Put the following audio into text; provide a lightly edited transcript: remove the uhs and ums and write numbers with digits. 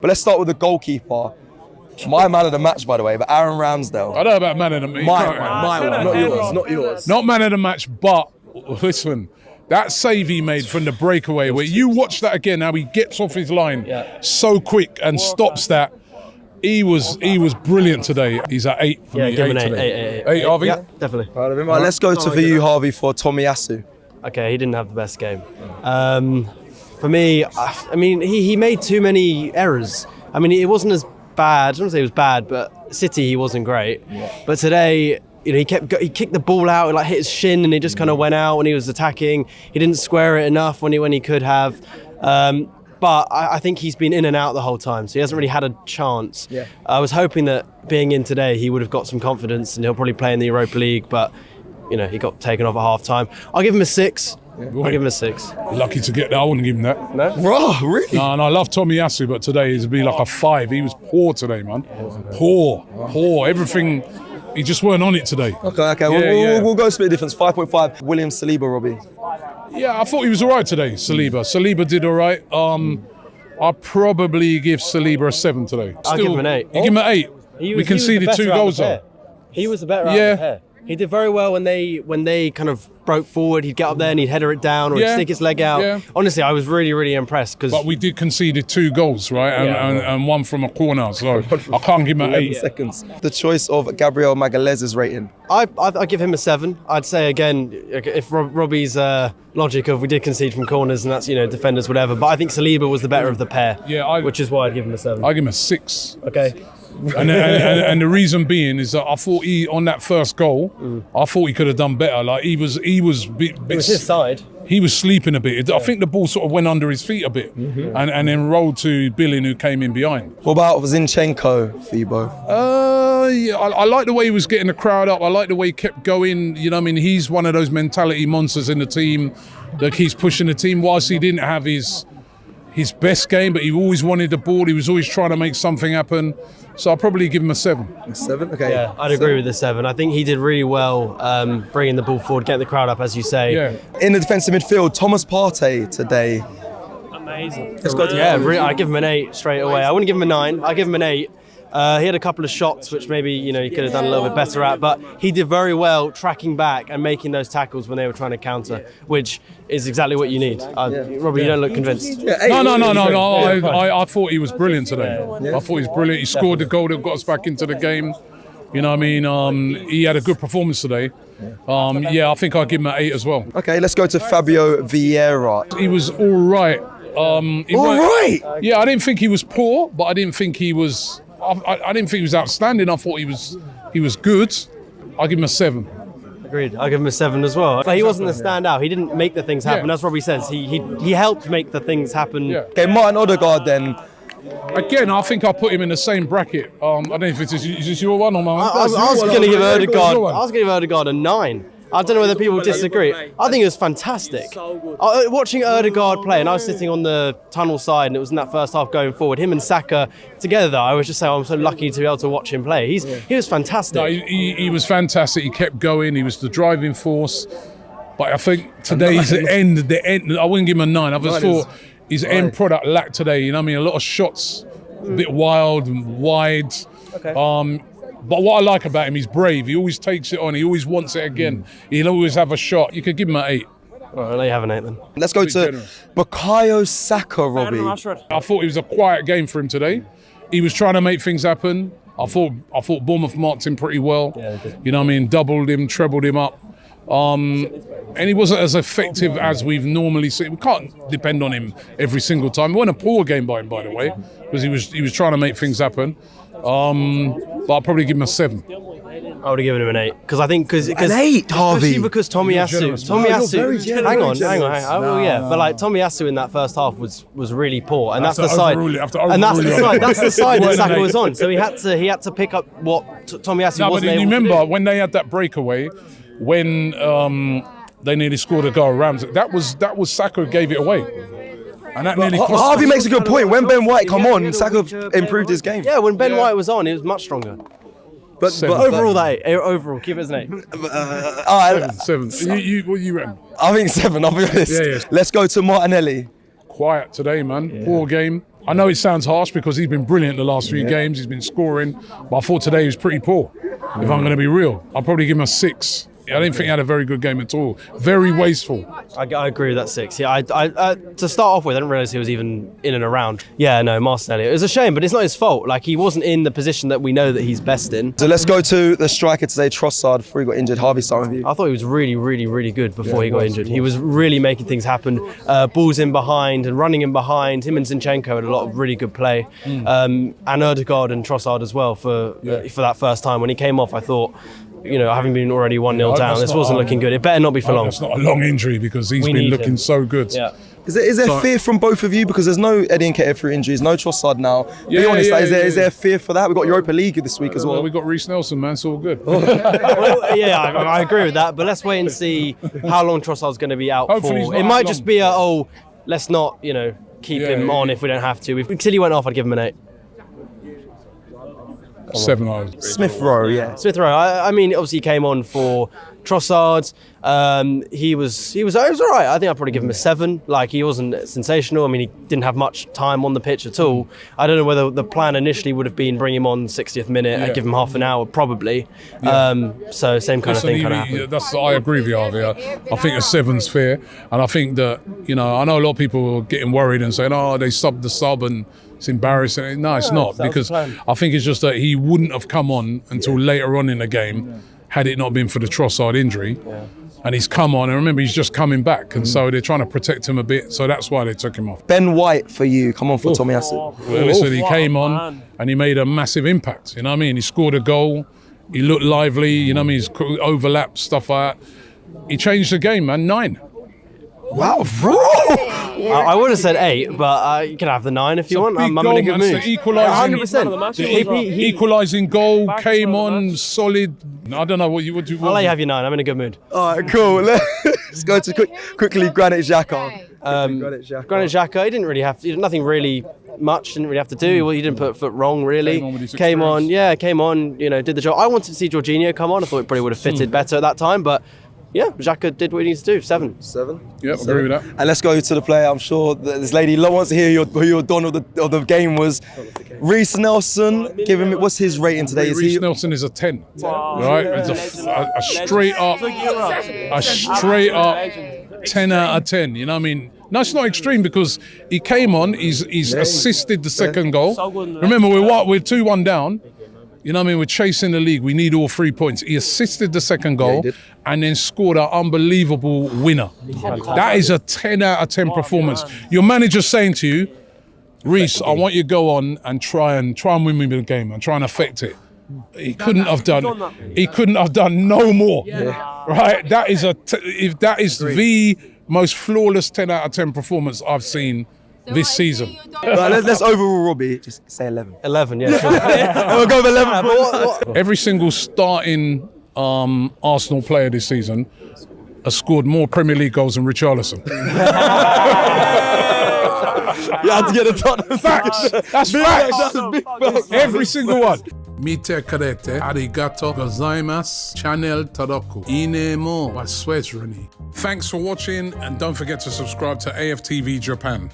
But let's start with the goalkeeper. My man of the match, by the way, but Aaron Ramsdale. I don't know about man of the match. My one, not yours. Not man of the match, but listen, that save he made from the breakaway, where you watch that again, how he gets off his line so quick and stops that. He was brilliant today. He's at 8 for me. Give him an 8, 8, Harvey? Yeah, definitely. Right, let's go to VU Harvey for Tomiyasu. Okay, he didn't have the best game. For me, I mean, he made too many errors. I mean, it wasn't as bad. I don't want to say it was bad, but City, he wasn't great. Yeah. But today, you know, he kicked the ball out, like hit his shin, and it just kind of went out when he was attacking. He didn't square it enough when he could have. But I think he's been in and out the whole time, so he hasn't really had a chance. Yeah. I was hoping that being in today, he would have got some confidence, and he'll probably play in the Europa League. But you know, he got taken off at half time. I'll give him a 6. Yeah. I'll give him a 6. Lucky to get that. I wouldn't give him that. No? Bro, really? No, and I love Tomiyasu, but today it'd be like a 5. He was poor today, man. Poor. Everything. He just weren't on it today. Okay. We'll go split difference. 5.5. William Saliba, Robbie. Yeah, I thought he was all right today, Saliba. Saliba did all right. I'll probably give Saliba a 7 today. I'll give him an 8. You give him an 8? We conceded 2 goals though. He was the better out of the pair. He did very well when they kind of broke forward. He'd get up there and he'd header it down or he'd stick his leg out. Yeah. Honestly, I was really, really impressed. But we did conceded 2 goals, right? And one from a corner, so I can't give him an 8. Seconds. The choice of Gabriel Magalhaes' rating. I give him a 7. I'd say again, if Robbie's logic of we did concede from corners and that's, you know, defenders, whatever. But I think Saliba was the better of the pair. Yeah, which is why I'd give him a 7. I give him a 6. Okay. and the reason being is that I thought he on that first goal, I thought he could have done better. Like he was it was his side. He was sleeping a bit. I think the ball sort of went under his feet a bit, and then rolled to Billin, who came in behind. What about Zinchenko, Fibo? Yeah, I like the way he was getting the crowd up. I like the way he kept going. You know, I mean, he's one of those mentality monsters in the team that keeps pushing the team. Whilst he didn't have his best game, but he always wanted the ball. He was always trying to make something happen. So I'll probably give him a 7. A 7? Okay. Yeah, I'd agree with the 7. I think he did really well bringing the ball forward, getting the crowd up, as you say. Yeah. In the defensive midfield, Thomas Partey today. Amazing. I give him an 8 straight away. I wouldn't give him a 9. I give him an 8. He had a couple of shots which maybe, you know, he could have done a little bit better at, but he did very well tracking back and making those tackles when they were trying to counter, which is exactly what you need. Robbie, you don't look convinced. No. I thought he was brilliant today. I thought he was brilliant. He scored the goal that got us back into the game. You know what I mean? He had a good performance today. I think I'll give him an 8 as well. Okay, let's go to Fabio Vieira. He was all right. Yeah, I didn't think he was poor, but I didn't think he was... I didn't think he was outstanding. I thought he was good. I'll give him a 7. Agreed. I'll give him a 7 as well. But he wasn't the standout. He didn't make the things happen. That's what Robbie says. He helped make the things happen. Yeah. Okay, Martin Odegaard then. Again, I think I'll put him in the same bracket. I don't know if is this your one or mine. I was going to give Odegaard a 9. I don't know whether people disagree. I think it was fantastic. Watching Odegaard play, and I was sitting on the tunnel side, and it was in that first half going forward. Him and Saka together, I was just saying, I'm so lucky to be able to watch him play. He was fantastic. No, he was fantastic. He kept going. He was the driving force. But I think today's the end. I wouldn't give him a 9. I just thought his end product lacked today. You know what I mean? A lot of shots, a bit wild and wide. Okay. But what I like about him, he's brave. He always takes it on. He always wants it again. He'll always have a shot. You could give him an 8. Well, let you have an 8 then. Let's go to Bukayo Saka, Robbie. I thought it was a quiet game for him today. He was trying to make things happen. I thought Bournemouth marked him pretty well. Yeah, they did. You know what I mean? Doubled him, trebled him up. And he wasn't as effective as we've normally seen. We can't depend on him every single time. It wasn't a poor game by him, by the way, because he was trying to make things happen. But I'll probably give him a 7. I would have given him an 8 because I think an 8, Harvey. Especially because Tomiyasu. Hang on. But like Tomiyasu in that first half was really poor, and that's the side. That's the side that Saka was on. So he had to pick up what Tomiyasu wasn't able to do. Remember when they had that breakaway, when they nearly scored a goal around that was Saka who gave it away. And that nearly cost Harvey makes a good point. When Ben White come on, Saka improved his game. Yeah, when Ben White was on, he was much stronger. But overall, overall, keep it as an 8. 7. What you reckon? I think 7. I'll be honest. Yeah. Let's go to Martinelli. Quiet today, man. Poor game. I know it sounds harsh because he's been brilliant the last few games. He's been scoring, but I thought today he was pretty poor. If I'm going to be real, I'll probably give him a 6. I didn't think he had a very good game at all. Very wasteful. I agree with that 6. Yeah, I to start off with, I didn't realise he was even in and around. Yeah, no, Martinelli. It was a shame, but it's not his fault. Like, he wasn't in the position that we know that he's best in. So let's go to the striker today, Trossard, before he got injured. Harvey, start with you. I thought he was really, really, really good before he got injured. He was really making things happen. Balls in behind and running in behind. Him and Zinchenko had a lot of really good play. And Ødegaard and Trossard as well for that first time. When he came off, I thought, having been already 1-0 down, this wasn't looking good. It better not be for long. It's not a long injury because he's been looking so good. Yeah. Is there fear from both of you? Because there's no Eddie Nketiah through injuries, no Trossard now. Be honest, is there fear for that? We've got Europa League this week as well. We've got Reece Nelson, man. It's all good. I agree with that. But let's wait and see how long Trossard's going to be out for. It might just be let's not, keep him on if we don't have to. If City went off, I'd give him an 8. 7. Smith Rowe, Smith Rowe. I mean, obviously he came on for Trossard. He was all right. I think I'd probably give him a 7. Like, he wasn't sensational. I mean, he didn't have much time on the pitch at all. I don't know whether the plan initially would have been bring him on 60th minute and give him half an hour, probably. So same kind of thing kind of happened. I agree with you, Harvey. I think a 7's fair, and I think that I know a lot of people are getting worried and saying, "Oh, they subbed the sub and it's embarrassing." No, it's not, because I think it's just that he wouldn't have come on until later on in the game had it not been for the Trossard injury. And he's come on, and remember, he's just coming back, and so they're trying to protect him a bit, so that's why they took him off. Ben White for you, come on for Tomiyasu. Well, listen, he came on and he made a massive impact, you know what I mean? He scored a goal, he looked lively, you know what I mean? He's overlapped, stuff like that. He changed the game, man. 9. Wow, bro! I would have said 8, but you can have the 9 if you want. I'm in a good mood. Equalising, 100%. equalising goal, came on, solid. I don't know what you would do. I'll let you have your 9. I'm in a good mood. All right, cool. Let's go to quickly Granit Xhaka. Granit Xhaka, he didn't really have to, nothing really much, didn't really have to do. Well, he didn't put foot wrong, really. Came on, did the job. I wanted to see Jorginho come on. I thought it probably would have fitted better at that time, but yeah, Xhaka did what he needs to do. 7. Yep, agree with that. And let's go to the player. I'm sure that this lady wants to hear who your don of the game was. Reece Nelson, give him, what's his rating today? Reece Nelson is a 10. Right? It's a straight up 10 out of 10. You know what I mean? No, it's not extreme because he came on, he's assisted the second goal. Remember, we're 2-1 down. You know what I mean? We're chasing the league. We need all 3 points. He assisted the second goal and then scored an unbelievable winner. That is a 10 out of 10 performance. Your manager's saying to you, Reece, I want you to go on and try and win me the game and try and affect it. He couldn't have done no more. Right? That is the most flawless 10 out of 10 performance I've seen this season. Let's overall, Robbie, just say 11. 11, yeah. Sure. We'll go with 11. Every single starting Arsenal player this season has scored more Premier League goals than Richarlison. You had to get a ton of facts. That's facts. Every single one. Mite karete, arigato gozaimasu, channel toroku, inemo wa sweatruni. Thanks for watching, and don't forget to subscribe to AFTV Japan.